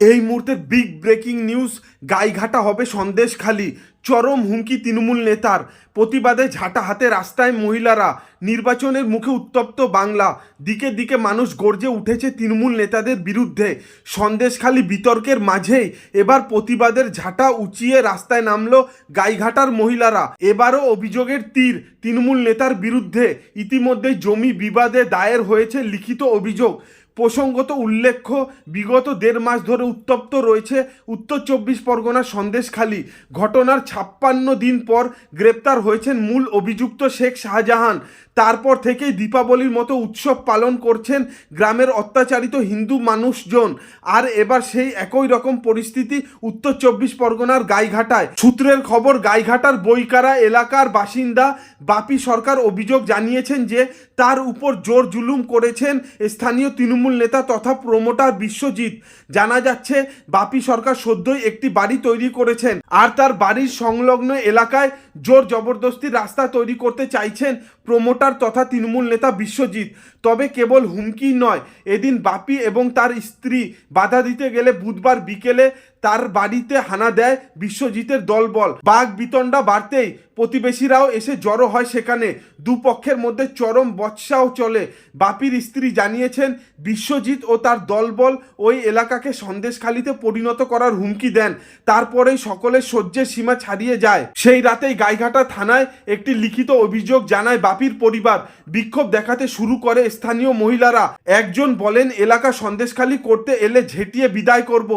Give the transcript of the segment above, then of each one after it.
এই মুহূর্তের big breaking news, Gaighata হবে সন্দেশখালি। চরম হুমকি তৃণমূল নেতার, প্রতিবাদে ঝাঁটা হাতে রাস্তায় মহিলারা। নির্বাচনের মুখে উত্তপ্ত বাংলা, দিকে দিকে মানুষ গর্জে উঠেছে তৃণমূল নেতাদের বিরুদ্ধে। সন্দেশখালি বিতর্কের মাঝেই এবার প্রতিবাদের ঝাঁটা উঁচিয়ে রাস্তায় নামলো গাইঘাটার মহিলারা। এবারও অভিযোগের তীর তৃণমূল নেতার বিরুদ্ধে। ইতিমধ্যেই জমি বিবাদে দায়ের হয়েছে লিখিত অভিযোগ। প্রসঙ্গত উল্লেখ্য, বিগত 1.5 মাস ধরে উত্তপ্ত রয়েছে উত্তর 24 পরগনার সন্দেশখালি। ঘটনার 56 দিন পর গ্রেপ্তার হয়েছেন মূল অভিযুক্ত শেখ শাহজাহান। তারপর থেকেই দীপাবলির মতো উৎসব পালন করছেন গ্রামের অত্যাচারিত হিন্দু মানুষজন। আর এবার সেই একই রকম পরিস্থিতি উত্তর 24 পরগনার গাইঘাটায়। সূত্রের খবর, গাইঘাটার বইকারা এলাকার বাসিন্দা বাপি সরকার অভিযোগ জানিয়েছেন যে তার উপর জোর জুলুম করেছেন স্থানীয় তৃণমূল নেতা তথা প্রমোটার বিশ্বজিৎ। জানা যাচ্ছে বাপি সরকার সদ্যই একটি বাড়ি তৈরি করেছেন, আর তার বাড়ির সংলগ্ন এলাকায় জোর জবরদস্তি রাস্তা তৈরি করতে চাইছেন প্রমোটার তথা তৃণমূল নেতা বিশ্বজিৎ। তবে কেবল হুমকি নয়, এদিন বাপি এবং তার স্ত্রী বাধা দিতে গেলে বুধবার বিকেলে তার বাড়িতে হানা দেয় বিশ্বজিতের দলবল। বাঘ বিতণ্ডা বাড়তেই প্রতিবেশীরাও এসে জড়ো হয় সেখানে। দুপক্ষের মধ্যে চরম বচসাও চলে। বাপির স্ত্রী জানিয়েছেন, বিশ্বজিৎ ও তার দলবল ওই এলাকাকে সন্দেশখালিতে পরিণত করার হুমকি দেন। তারপরেই সকলের সহ্যের সীমা ছাড়িয়ে যায়। সেই রাতেই গাইঘাটা থানায় একটি লিখিত অভিযোগ জানায় বাপির পরিবার। বিক্ষোভ দেখাতে শুরু করে স্থানীয় মহিলারা। একজন বলেন, এলাকা সন্দেশখালি করতে এলে ঝেঁটিয়ে বিদায় করব।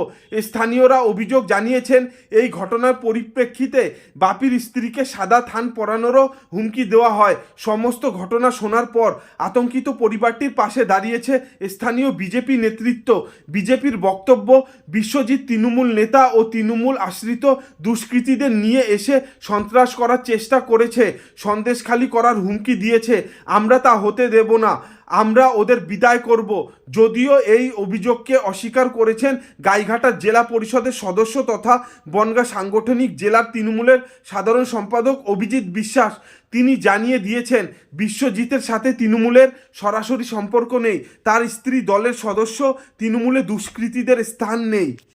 স্থানীয়রা অভিযোগ জানিয়েছেন, এই ঘটনার পরিপ্রেক্ষিতে বাপির স্ত্রীকে সাদা থান পরানোরও হুমকি দেওয়া হয়। সমস্ত ঘটনা শোনার পর আতঙ্কিত পরিবারটির পাশে দাঁড়িয়েছে স্থানীয় বিজেপি নেতৃত্ব। বিজেপির বক্তব্য, বিশ্বজিৎ তৃণমূল নেতা ও তৃণমূল আশ্রিত দুষ্কৃতীদের নিয়ে এসে সন্ত্রাস করার চেষ্টা করেছে, সন্দেশখালি করার হুমকি দিয়েছে। আমরা তা হতে দেব না, আমরা ওদের বিদায় করব। যদিও এই অভিযোগকে অস্বীকার করেছেন গাইঘাটা জেলা পরিষদের সদস্য তথা বনগাঁ সাংগঠনিক জেলার তৃণমূলের সাধারণ সম্পাদক অভিজিৎ বিশ্বাস। তিনি জানিয়ে দিয়েছেন, বিশ্বজিতের সাথে তৃণমূলের সরাসরি সম্পর্ক নেই, তার স্ত্রী দলের সদস্য, তৃণমূলে দুষ্কৃতীদের স্থান নেই।